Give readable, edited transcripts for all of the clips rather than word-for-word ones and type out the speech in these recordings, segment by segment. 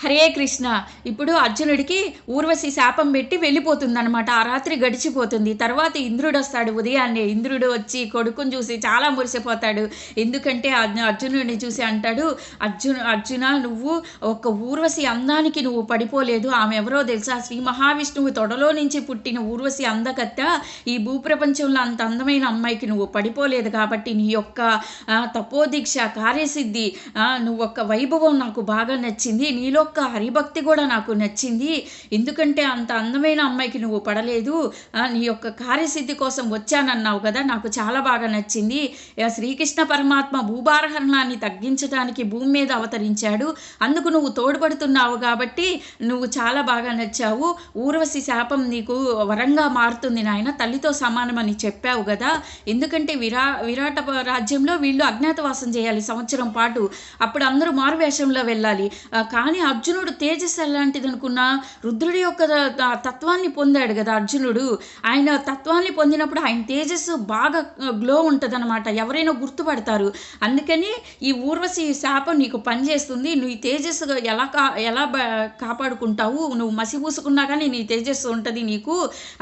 హరే కృష్ణ. ఇప్పుడు అర్జునుడికి ఊర్వశి శాపం పెట్టి వెళ్ళిపోతుందనమాట. ఆ రాత్రి గడిచిపోతుంది. తర్వాత ఇంద్రుడొస్తాడు ఉదయాన్నే. ఇంద్రుడు వచ్చి కొడుకుని చూసి చాలా మురిసిపోతాడు. ఎందుకంటే అర్జునుడిని చూసి అంటాడు, అర్జున నువ్వు ఒక ఊర్వశి అందానికి నువ్వు పడిపోలేదు. ఆమె ఎవరో తెలుసా? శ్రీ మహావిష్ణువు తొడలో నుంచి పుట్టిన ఊర్వశి అందకత్త. ఈ భూప్రపంచంలో అంత అందమైన అమ్మాయికి నువ్వు పడిపోలేదు కాబట్టి నీ యొక్క తపోదీక్ష, కార్యసిద్ధి, నువ్వొక్క వైభవం నాకు బాగా నచ్చింది. నీలో ఒక్క హరిభక్తి కూడా నాకు నచ్చింది. ఎందుకంటే అంత అందమైన అమ్మాయికి నువ్వు పడలేదు. నీ యొక్క కార్యసిద్ధి కోసం వచ్చానన్నావు కదా, నాకు చాలా బాగా నచ్చింది. శ్రీకృష్ణ పరమాత్మ భూభారహరణాన్ని తగ్గించడానికి భూమి మీద అవతరించాడు. అందుకు నువ్వు తోడ్పడుతున్నావు కాబట్టి నువ్వు చాలా బాగా నచ్చావు. ఊర్వశి శాపం నీకు వరంగా మారుతుంది నాయన, తల్లితో సమానమని చెప్పావు కదా. ఎందుకంటే విరాట రాజ్యంలో వీళ్ళు అజ్ఞాతవాసం చేయాలి సంవత్సరం పాటు. అప్పుడు అందరూ మారువేషంలో వెళ్ళాలి. కానీ అర్జునుడు తేజస్సు ఎలాంటిది అనుకున్నా, రుద్రుడి యొక్క తత్వాన్ని పొందాడు కదా అర్జునుడు. ఆయన తత్వాన్ని పొందినప్పుడు ఆయన తేజస్సు బాగా గ్లో ఉంటుంది అనమాట, ఎవరైనా గుర్తుపడతారు. అందుకని ఈ ఊర్వశి శాపం నీకు పనిచేస్తుంది. నువ్వు ఈ తేజస్సు ఎలా కాపాడుకుంటావు? నువ్వు మసి పూసుకున్నా కానీ నీ తేజస్సు ఉంటుంది నీకు.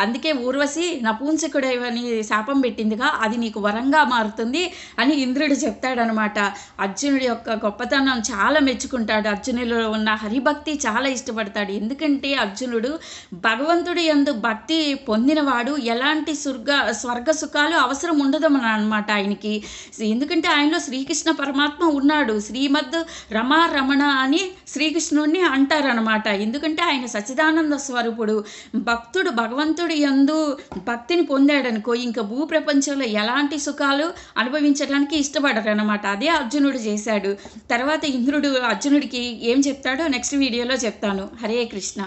అందుకే ఊర్వశి నపూంసకుడని శాపం పెట్టిందిగా, అది నీకు వరంగా మారుతుంది అని ఇంద్రుడు చెప్తాడనమాట. అర్జునుడి యొక్క గొప్పతనం చాలా మెచ్చుకుంటాడు. అర్జునుడిలో ఉన్న హరిభక్తి చాలా ఇష్టపడతాడు. ఎందుకంటే అర్జునుడు భగవంతుడి యందు భక్తి పొందినవాడు. ఎలాంటి స్వర్గ సుఖాలు అవసరం ఉండదమని అనమాట ఆయనకి. ఎందుకంటే ఆయనలో శ్రీకృష్ణ పరమాత్మ ఉన్నాడు. శ్రీమద్ రమా రమణ అని శ్రీకృష్ణుడిని అంటారనమాట. ఎందుకంటే ఆయన సచ్చిదానంద స్వరూపుడు. భక్తుడు భగవంతుడి యందు భక్తిని పొందాడనుకో, ఇంకా భూప్రపంచంలో ఎలాంటి సుఖాలు అనుభవించడానికి ఇష్టపడరు అనమాట. అదే అర్జునుడు చేశాడు. తర్వాత ఇంద్రుడు అర్జునుడికి ఏం చెప్తాడో నెక్స్ట్ వీడియోలో చెప్తాను. హరే కృష్ణ.